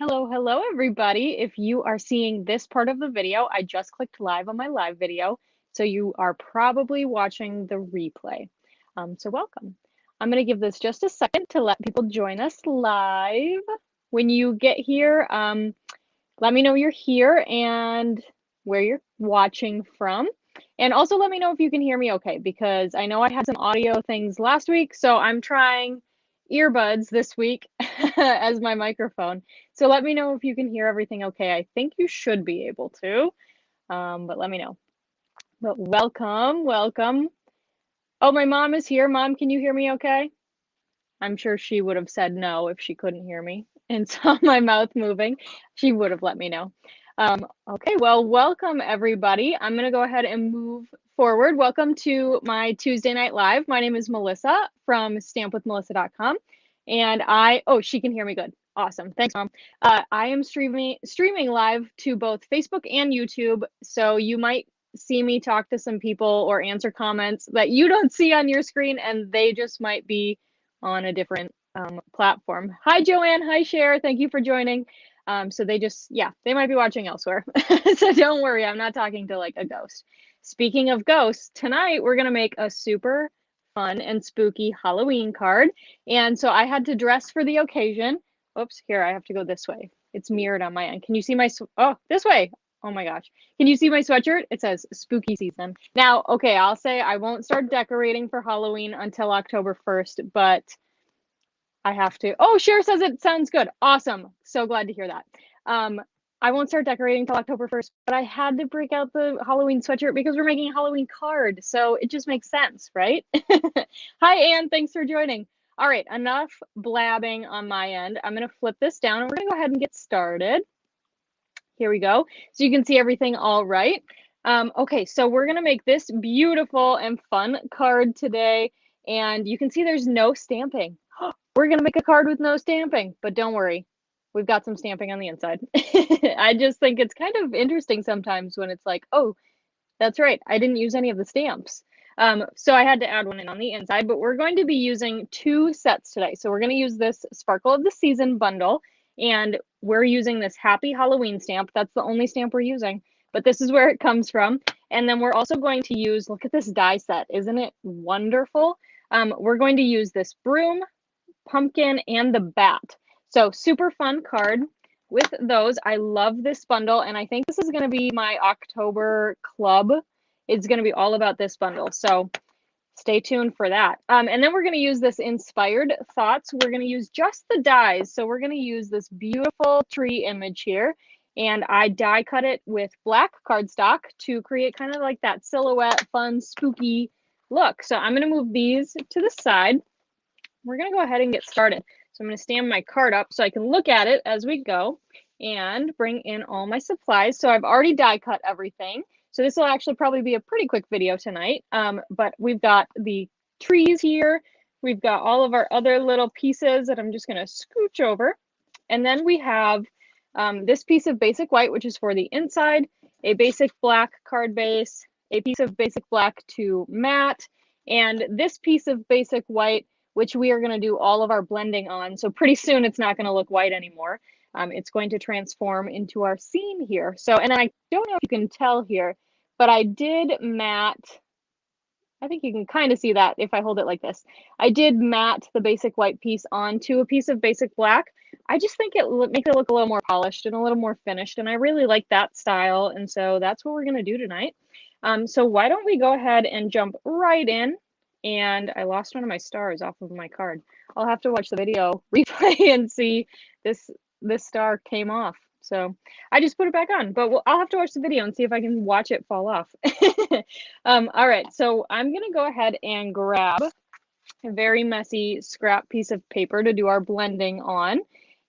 Hello, hello, everybody. If you are seeing this part of the video, I just clicked live on my live video, so you are probably watching the replay. So welcome. I'm going to give this just a second to let people join us live. When you get here, let me know you're here and where you're watching from. And also let me know if you can hear me okay, because I know I had some audio things last week, so I'm trying earbuds this week as my microphone. So let me know if you can hear everything okay. I think you should be able to, but let me know. But welcome, welcome. Oh, my mom is here. Mom, can you hear me okay? I'm sure she would have said no if she couldn't hear me and saw my mouth moving. She would have let me know. Okay, well, welcome everybody. I'm going to go ahead and move forward. Welcome to my Tuesday Night Live. My name is Melissa from stampwithmelissa.com. And she can hear me good. Awesome. Thanks, Mom. I am streaming live to both Facebook and YouTube. So you might see me talk to some people or answer comments that you don't see on your screen, and they just might be on a different platform. Hi, Joanne. Hi, Cher. Thank you for joining. So they might be watching elsewhere. So don't worry, I'm not talking to like a ghost. Speaking of ghosts, tonight we're going to make a super fun and spooky Halloween card. And so I had to dress for the occasion. Oops, here, I have to go this way. It's mirrored on my end. Can you see this way? Oh my gosh. Can you see my sweatshirt? It says spooky season. Now, okay, I'll say I won't start decorating for Halloween until October 1st, but I have to. Oh, Cher says it sounds good. Awesome. So glad to hear that. I won't start decorating till October 1st, but I had to break out the Halloween sweatshirt because we're making a Halloween card. So it just makes sense, right? Hi, Anne. Thanks for joining. All right, enough blabbing on my end. I'm going to flip this down and we're going to go ahead and get started. Here we go. So you can see everything all right. Okay, so we're going to make this beautiful and fun card today. And you can see there's no stamping. We're going to make a card with no stamping, but don't worry. We've got some stamping on the inside. I just think it's kind of interesting sometimes when it's like, oh, that's right. I didn't use any of the stamps. So I had to add one in on the inside, but we're going to be using two sets today. So we're going to use this Sparkle of the Season bundle, and we're using this Happy Halloween stamp. That's the only stamp we're using, but this is where it comes from. And then we're also going to use, look at this die set. Isn't it wonderful? We're going to use this broom, pumpkin, and the bat. So super fun card with those. I love this bundle, and I think this is going to be my October club. It's going to be all about this bundle. So stay tuned for that. And then we're going to use this Inspired Thoughts. We're going to use just the dies. So we're going to use this beautiful tree image here. And I die cut it with black cardstock to create kind of like that silhouette, fun, spooky look. So I'm going to move these to the side. We're going to go ahead and get started. So I'm going to stand my card up so I can look at it as we go and bring in all my supplies. So I've already die cut everything. So this will actually probably be a pretty quick video tonight. But we've got the trees here. We've got all of our other little pieces that I'm just going to scooch over. And then we have this piece of basic white, which is for the inside, a basic black card base, a piece of basic black to matte, and this piece of basic white, which we are going to do all of our blending on. So pretty soon it's not going to look white anymore. It's going to transform into our scene here. So, and then I don't know if you can tell here, but I did matte. I think you can kind of see that if I hold it like this. I did matte the basic white piece onto a piece of basic black. I just think it makes it look a little more polished and a little more finished, and I really like that style, and so that's what we're going to do tonight. So why don't we go ahead and jump right in. And I lost one of my stars off of my card. I'll have to watch the video replay and see this star came off. So I just put it back on, but I'll have to watch the video and see if I can watch it fall off. All right, so I'm gonna go ahead and grab a very messy scrap piece of paper to do our blending on.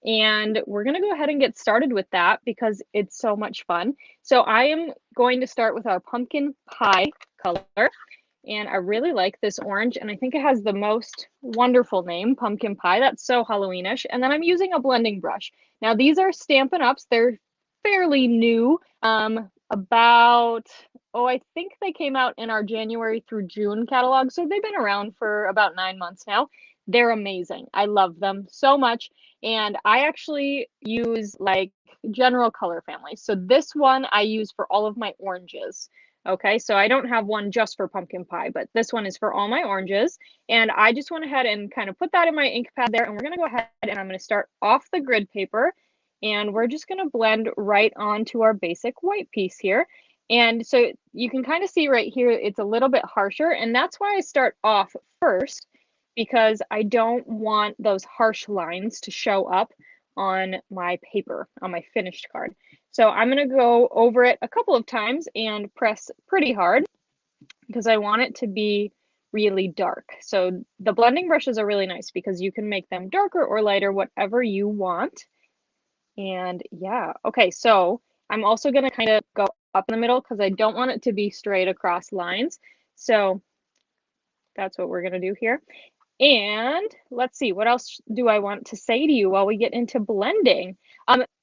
And we're gonna go ahead and get started with that because it's so much fun. So I am going to start with our pumpkin pie color. And I really like this orange, and I think it has the most wonderful name, Pumpkin Pie. That's so Halloweenish. And then I'm using a blending brush. Now these are Stampin' Ups. They're fairly new. I think they came out in our January through June catalog. So they've been around for about 9 months now. They're amazing. I love them so much. And I actually use like general color families. So this one I use for all of my oranges. Okay, so I don't have one just for pumpkin pie, but this one is for all my oranges. And I just went ahead and kind of put that in my ink pad there. And we're going to go ahead and I'm going to start off the grid paper. And we're just going to blend right onto our basic white piece here. And so you can kind of see right here, it's a little bit harsher. And that's why I start off first, because I don't want those harsh lines to show up on my paper, on my finished card. So I'm going to go over it a couple of times and press pretty hard because I want it to be really dark. So the blending brushes are really nice because you can make them darker or lighter, whatever you want. And yeah, okay, so I'm also going to kind of go up in the middle because I don't want it to be straight across lines. So that's what we're going to do here. And let's see, what else do I want to say to you while we get into blending?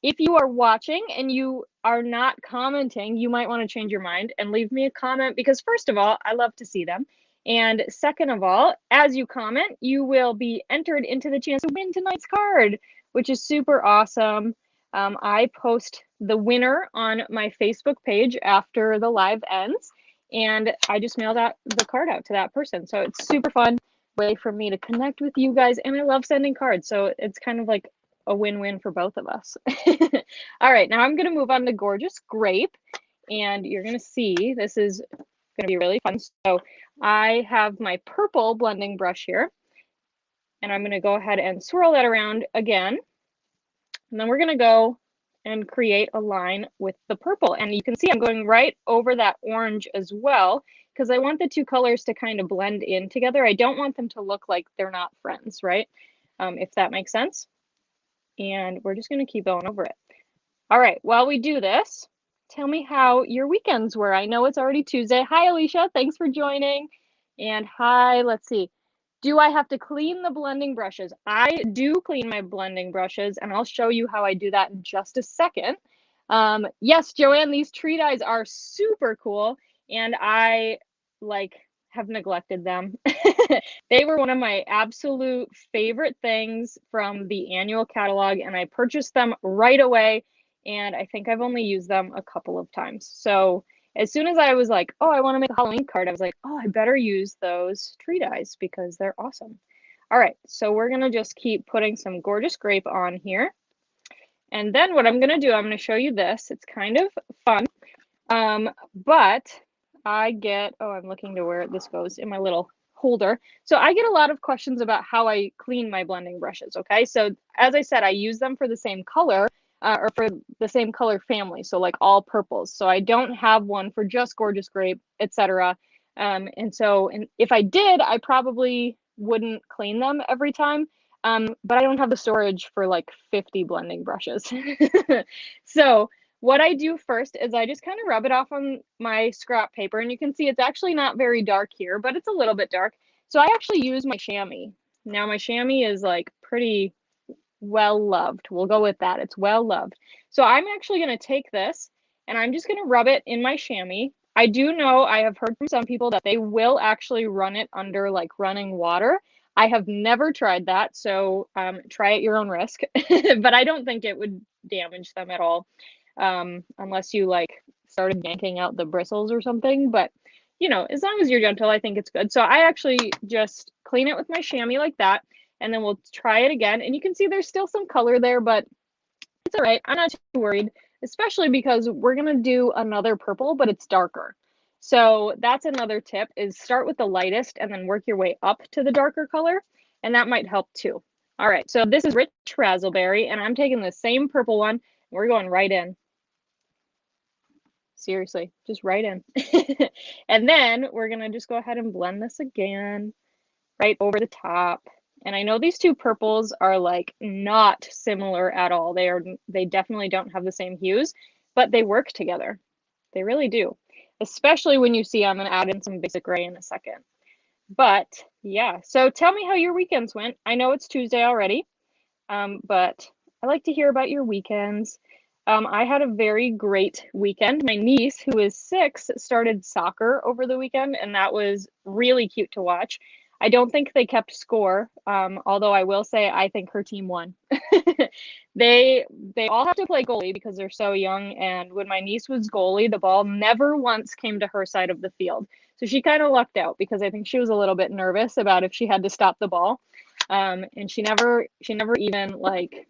If you are watching and you are not commenting, you might want to change your mind and leave me a comment because first of all, I love to see them. And second of all, as you comment, you will be entered into the chance to win tonight's card, which is super awesome. I post the winner on my Facebook page after the live ends, and I just mailed out the card out to that person. So it's super fun way for me to connect with you guys, and I love sending cards, so it's kind of like a win-win for both of us. All right, now I'm going to move on to Gorgeous Grape, and you're going to see this is going to be really fun. So I have my purple blending brush here, and I'm going to go ahead and swirl that around again, and then we're going to go and create a line with the purple, and you can see I'm going right over that orange as well because I want the two colors to kind of blend in together. I don't want them to look like they're not friends, right? If that makes sense. And we're just going to keep going over it. All right, while we do this, tell me how your weekends were. I know it's already Tuesday. Hi, Alicia. Thanks for joining. And hi, let's see. Do I have to clean the blending brushes? I do clean my blending brushes, and I'll show you how I do that in just a second. Yes, Joanne, these tree dyes are super cool, and I have neglected them. They were one of my absolute favorite things from the annual catalog, and I purchased them right away, and I think I've only used them a couple of times. So as soon as I was like, oh, I want to make a Halloween card, I was like, oh, I better use those tree dyes because they're awesome. All right, so we're going to just keep putting some Gorgeous Grape on here. And then what I'm going to do, I'm going to show you this. It's kind of fun, but I get, oh, I'm looking to where this goes in my little holder. So I get a lot of questions about how I clean my blending brushes, okay? So as I said, I use them for the same color or for the same color family, so like all purples. So I don't have one for just Gorgeous Grape, etc. And if I did, I probably wouldn't clean them every time. But I don't have the storage for like 50 blending brushes. So what I do first is I just kind of rub it off on my scrap paper, and you can see it's actually not very dark here, but it's a little bit dark. So I actually use my chamois. Now my chamois is like pretty well loved. We'll go with that. It's well loved. So I'm actually going to take this and I'm just going to rub it in my chamois. I do know, I have heard from some people that they will actually run it under like running water. I have never tried that, so try at your own risk. But I don't think it would damage them at all, unless you like started yanking out the bristles or something. But you know, as long as you're gentle, I think it's good. So I actually just clean it with my chamois like that, and then we'll try it again. And you can see there's still some color there, but it's all right. I'm not too worried, especially because we're gonna do another purple, but it's darker. So that's another tip, is start with the lightest and then work your way up to the darker color, and that might help too. All right, so this is Rich Razzleberry, and I'm taking the same purple one, and we're going right in. Seriously, just right in. And then we're gonna just go ahead and blend this again, right over the top. And I know these two purples are like not similar at all. They definitely don't have the same hues, but they work together. They really do. Especially when you see I'm going to add in some basic gray in a second. But yeah, so tell me how your weekends went. I know it's Tuesday already, but I like to hear about your weekends. I had a very great weekend. My niece, who is 6, started soccer over the weekend, and that was really cute to watch. I don't think they kept score, although I will say I think her team won. They all have to play goalie because they're so young, and when my niece was goalie, the ball never once came to her side of the field. So she kind of lucked out because I think she was a little bit nervous about if she had to stop the ball. And she never even like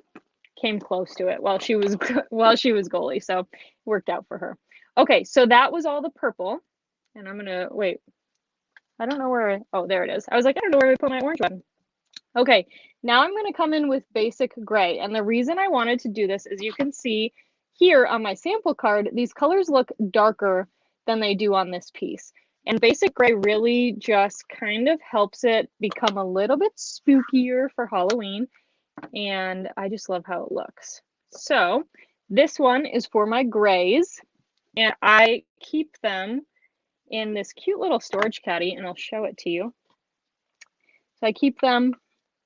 came close to it while she was goalie. So it worked out for her. Okay, so that was all the purple. And I'm gonna wait. I don't know where, oh, there it is. I was like, I don't know where we put my orange button. Okay, now I'm gonna come in with basic gray. And the reason I wanted to do this is you can see here on my sample card, these colors look darker than they do on this piece. And basic gray really just kind of helps it become a little bit spookier for Halloween. And I just love how it looks. So this one is for my grays, and I keep them in this cute little storage caddy, and I'll show it to you. So I keep them,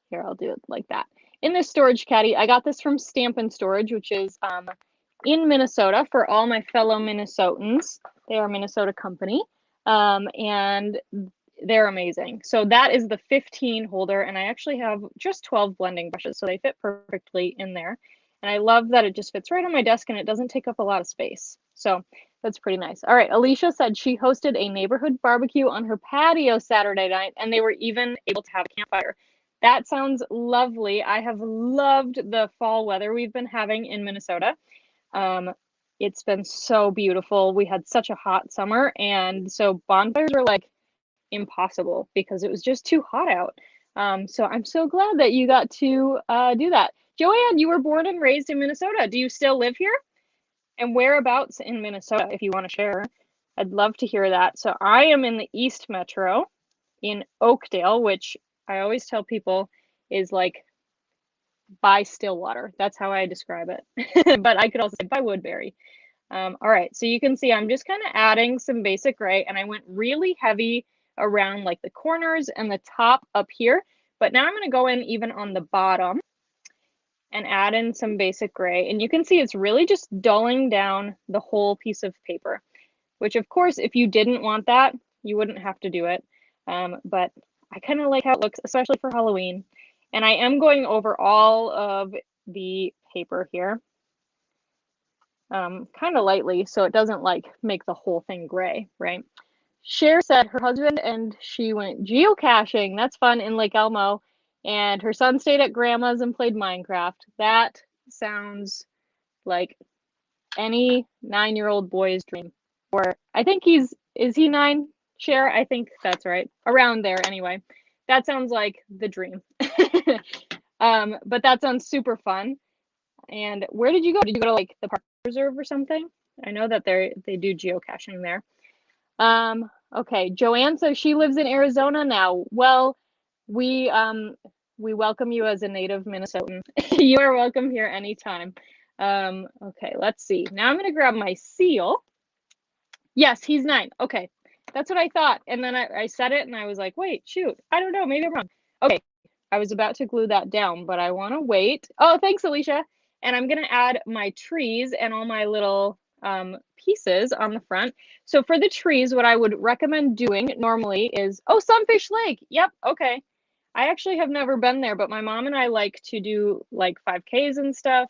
here, I'll do it like that. In this storage caddy, I got this from Stampin' Storage, which is in Minnesota for all my fellow Minnesotans. They are a Minnesota company, and they're amazing. So that is the 15 holder, and I actually have just 12 blending brushes, so they fit perfectly in there. And I love that it just fits right on my desk and it doesn't take up a lot of space. So that's pretty nice. All right, Alicia said she hosted a neighborhood barbecue on her patio Saturday night, and they were even able to have a campfire. That sounds lovely. I have loved the fall weather we've been having in Minnesota. It's been so beautiful. We had such a hot summer, and so bonfires were like impossible because it was just too hot out. So I'm so glad that you got to do that. Joanne, you were born and raised in Minnesota. Do you still live here? And whereabouts in Minnesota, if you want to share? I'd love to hear that. So I am in the East Metro in Oakdale, which I always tell people is like by Stillwater. That's how I describe it. But I could also say by Woodbury. All right, so you can see I'm just kind of adding some basic gray, and I went really heavy around like the corners and the top up here. But now I'm going to go in even on the bottom and add in some basic gray. And you can see it's really just dulling down the whole piece of paper, which of course, if you didn't want that, you wouldn't have to do it. But I kind of like how it looks, especially for Halloween. And I am going over all of the paper here, kind of lightly, so it doesn't like make the whole thing gray, right? Cher said her husband and she went geocaching. That's fun in Lake Elmo. And her son stayed at grandma's and played Minecraft. That sounds like any 9-year-old boy's dream. Or I think is he 9, Cher? I think that's right. Around there anyway. That sounds like the dream. But that sounds super fun. And where did you go? Did you go to like the park reserve or something? I know that they do geocaching there. Okay, Joanne says she lives in Arizona now. Well, we welcome you as a native Minnesotan. You are welcome here anytime. Okay, let's see. Now I'm gonna grab my seal. Yes, he's 9. Okay, that's what I thought. And then I said it and I was like, wait, shoot, I don't know, maybe I'm wrong. Okay, I was about to glue that down, but I want to wait. Oh, thanks, Alicia. And I'm gonna add my trees and all my little pieces on the front. So for the trees, what I would recommend doing normally is, oh, Sunfish Lake. Yep, okay. I actually have never been there, but my mom and I like to do like 5Ks and stuff,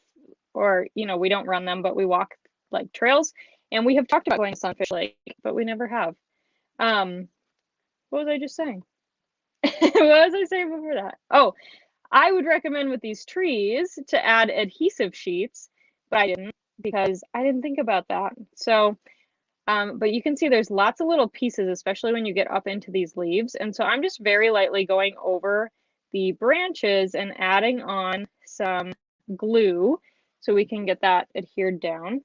or, you know, we don't run them, but we walk like trails. And we have talked about going to Sunfish Lake, but we never have. What was I just saying? What was I saying before that? Oh, I would recommend with these trees to add adhesive sheets, but I didn't because I didn't think about that. So, but you can see there's lots of little pieces, especially when you get up into these leaves. And so I'm just very lightly going over the branches and adding on some glue so we can get that adhered down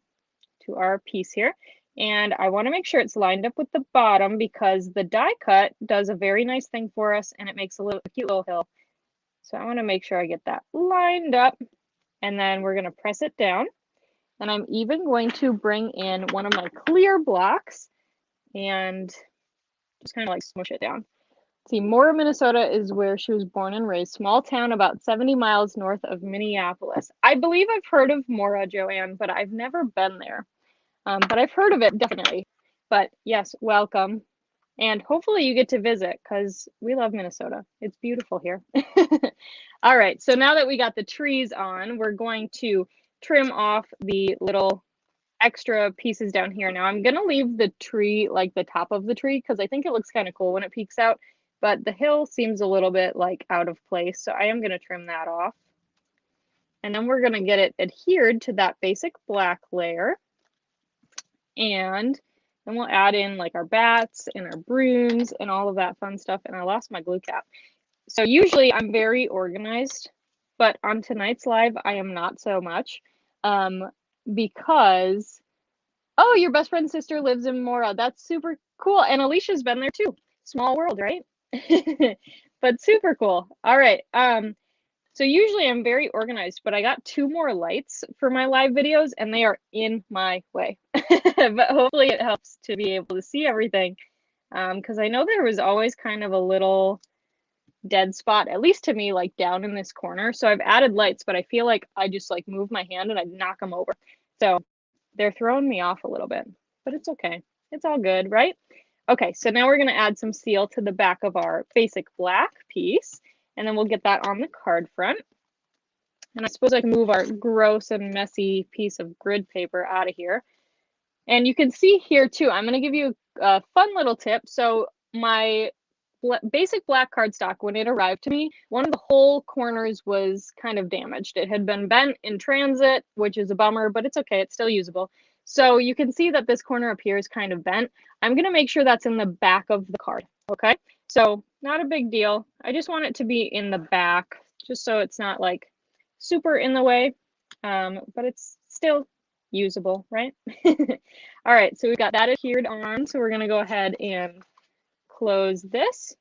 to our piece here. And I want to make sure it's lined up with the bottom because the die cut does a very nice thing for us and it makes a cute little hill. So I want to make sure I get that lined up, and then we're going to press it down. And I'm even going to bring in one of my clear blocks and just kind of like smush it down. See, Mora, Minnesota is where she was born and raised. Small town about 70 miles north of Minneapolis. I believe I've heard of Mora, Joanne, but I've never been there. But I've heard of it, definitely. But yes, welcome. And hopefully you get to visit because we love Minnesota. It's beautiful here. All right, so now that we got the trees on, we're going to trim off the little extra pieces down here. Now I'm gonna leave the tree, like the top of the tree, because I think it looks kind of cool when it peeks out, but the hill seems a little bit like out of place, so I am gonna trim that off. And then we're gonna get it adhered to that basic black layer. And then we'll add in like our bats and our brooms and all of that fun stuff. And I lost my glue cap. So usually I'm very organized, but on tonight's live, I am not so much because, oh, your best friend's sister lives in Mora. That's super cool. And Alicia's been there too. Small world, right? But super cool. All right. So usually I'm very organized, but I got 2 more lights for my live videos and they are in my way. But hopefully it helps to be able to see everything. Because I know there was always kind of a little dead spot, at least to me, like down in this corner. So I've added lights, but I feel like I just like move my hand and I knock them over. So they're throwing me off a little bit, but it's okay. It's all good, right? Okay, so now we're gonna add some seal to the back of our basic black piece. And then we'll get that on the card front. And I suppose I can move our gross and messy piece of grid paper out of here. And you can see here too, I'm going to give you a fun little tip. So my basic black cardstock, when it arrived to me, one of the whole corners was kind of damaged. It had been bent in transit, which is a bummer, but it's okay. It's still usable. So you can see that this corner up here is kind of bent. I'm going to make sure that's in the back of the card. Okay. So not a big deal. I just want it to be in the back, just so it's not like super in the way, but it's still usable, right? All right, so we've got that adhered on. So we're gonna go ahead and close this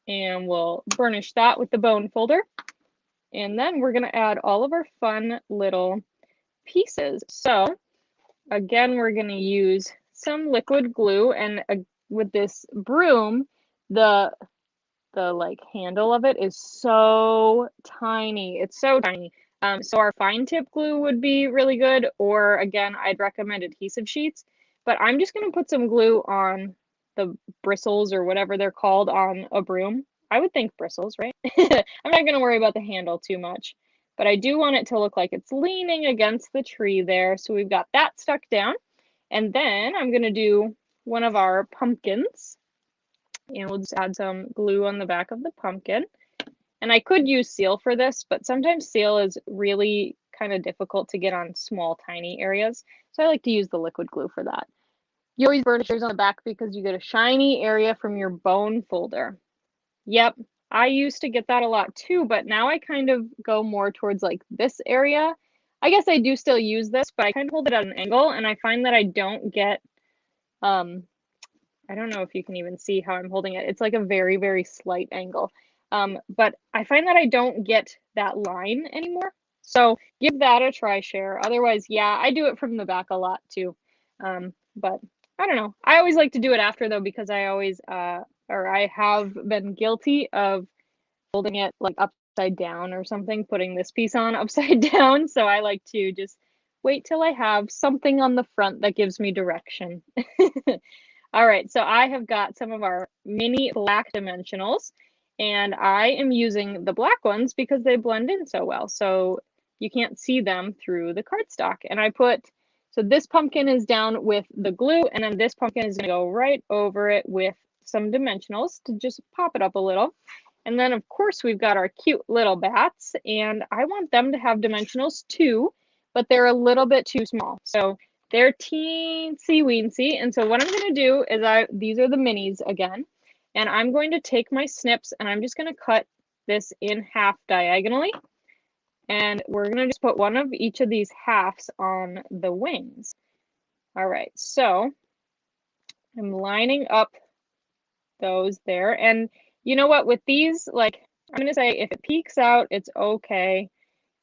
and we'll burnish that with the bone folder. And then we're gonna add all of our fun little pieces. So again, we're gonna use some liquid glue, and with this broom, the like handle of it is so tiny. It's so tiny. So our fine tip glue would be really good, or again, I'd recommend adhesive sheets, but I'm just gonna put some glue on the bristles or whatever they're called on a broom. I would think bristles, right? I'm not gonna worry about the handle too much, but I do want it to look like it's leaning against the tree there. So we've got that stuck down. And then I'm gonna do one of our pumpkins. And we'll just add some glue on the back of the pumpkin. And I could use seal for this, but sometimes seal is really kind of difficult to get on small, tiny areas. So I like to use the liquid glue for that. You always burnish yours on the back because you get a shiny area from your bone folder. Yep, I used to get that a lot too, but now I kind of go more towards like this area. I guess I do still use this, but I kind of hold it at an angle, and I find that I don't get I don't know if you can even see how I'm holding it. It's like a very, very slight angle. But I find that I don't get that line anymore. So give that a try, share. Otherwise, yeah, I do it from the back a lot too. But I don't know. I always like to do it after though, because I always, or I have been guilty of holding it like upside down or something, putting this piece on upside down. So I like to just wait till I have something on the front that gives me direction. All right, so I have got some of our mini black dimensionals, and I am using the black ones because they blend in so well. So you can't see them through the cardstock. And I put, so this pumpkin is down with the glue, and then this pumpkin is gonna go right over it with some dimensionals to just pop it up a little. And then of course we've got our cute little bats, and I want them to have dimensionals too, but they're a little bit too small. So they're teensy weensy. And so what I'm going to do is these are the minis again, and I'm going to take my snips and I'm just going to cut this in half diagonally. And we're going to just put one of each of these halves on the wings. All right, so I'm lining up those there. And you know what, with these, like, I'm going to say if it peeks out, it's okay.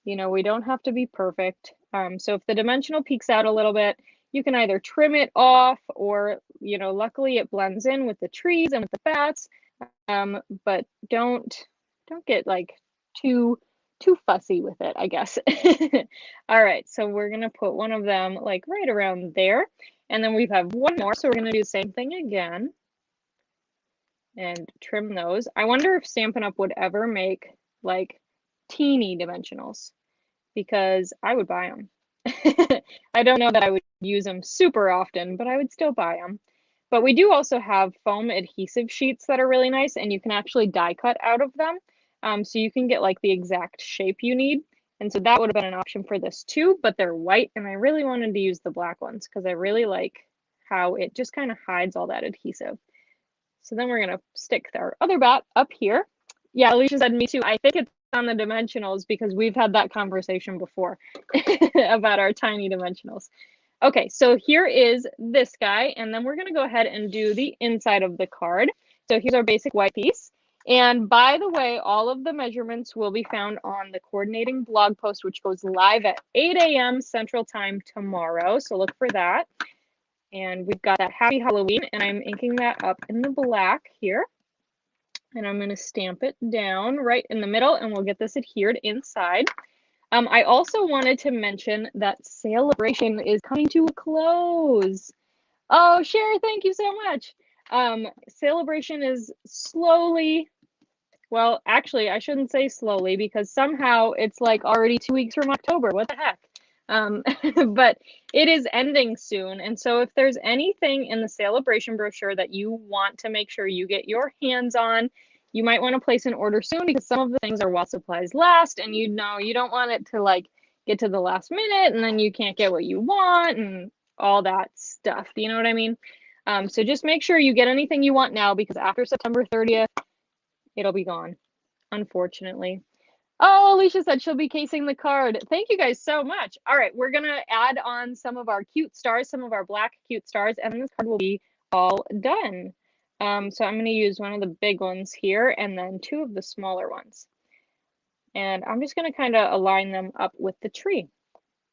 You know, we don't have to be perfect. So if the dimensional peeks out a little bit, you can either trim it off, or, you know, luckily it blends in with the trees and with the bats. But don't get like too fussy with it, I guess. All right, so we're gonna put one of them like right around there, and then we have one more, so we're gonna do the same thing again. and trim those. I wonder if Stampin' Up! Would ever make like teeny dimensionals, because I would buy them. I don't know that I would use them super often, but I would still buy them. But we do also have foam adhesive sheets that are really nice, and you can actually die cut out of them. So you can get like the exact shape you need. And so that would have been an option for this too, but they're white, and I really wanted to use the black ones because I really like how it just kind of hides all that adhesive. So then we're gonna stick our other bat up here. Yeah, Alicia said me too. I think it's on the dimensionals because we've had that conversation before about our tiny dimensionals. Okay, so here is this guy, and then we're gonna go ahead and do the inside of the card. So here's our basic white piece. And by the way, all of the measurements will be found on the coordinating blog post, which goes live at 8 a.m. Central Time tomorrow. So look for that. And we've got that Happy Halloween, and I'm inking that up in the black here. And I'm going to stamp it down right in the middle, and we'll get this adhered inside. I also wanted to mention that Celebration is coming to a close. Oh, Cher, thank you so much. Celebration is slowly, well, actually, I shouldn't say slowly because somehow it's like already 2 weeks from October. What the heck? But it is ending soon. And so if there's anything in the Celebration brochure that you want to make sure you get your hands on, you might want to place an order soon because some of the things are while supplies last, and you know you don't want it to like get to the last minute and then you can't get what you want and all that stuff. You know what I mean? So just make sure you get anything you want now because after September 30th, it'll be gone, unfortunately. Oh, Alicia said she'll be casing the card. Thank you guys so much. All right, we're gonna add on some of our cute stars, some of our black cute stars, and then this card will be all done. So I'm gonna use one of the big ones here and then two of the smaller ones. And I'm just gonna kind of align them up with the tree.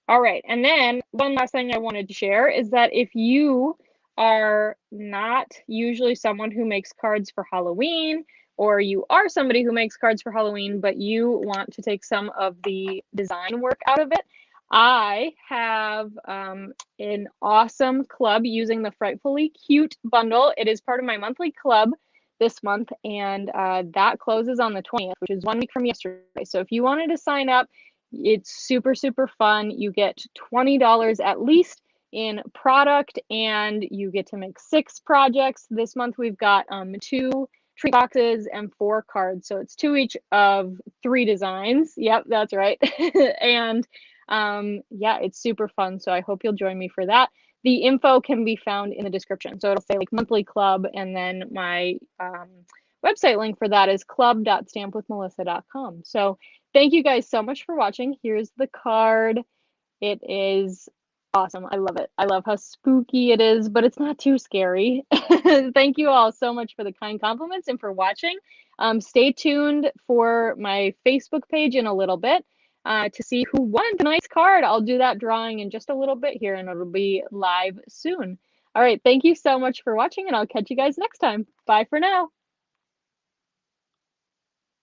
All right, and then one last thing I wanted to share is that if you are not usually someone who makes cards for Halloween, or you are somebody who makes cards for Halloween, but you want to take some of the design work out of it, I have an awesome club using the Frightfully Cute bundle. It is part of my monthly club this month, and that closes on the 20th, which is 1 week from yesterday. So if you wanted to sign up, it's super, super fun. You get $20 at least in product, and you get to make 6 projects. This month we've got 2 tree boxes and 4 cards. So it's 2 each of 3 designs. Yep, that's right. And yeah, it's super fun. So I hope you'll join me for that. The info can be found in the description. So it'll say like monthly club, and then my website link for that is club.stampwithmelissa.com. So thank you guys so much for watching. Here's the card. It is awesome. I love it. I love how spooky it is, but it's not too scary. Thank you all so much for the kind compliments and for watching. Stay tuned for my Facebook page in a little bit to see who won the nice card. I'll do that drawing in just a little bit here, and it'll be live soon. All right. Thank you so much for watching, and I'll catch you guys next time. Bye for now.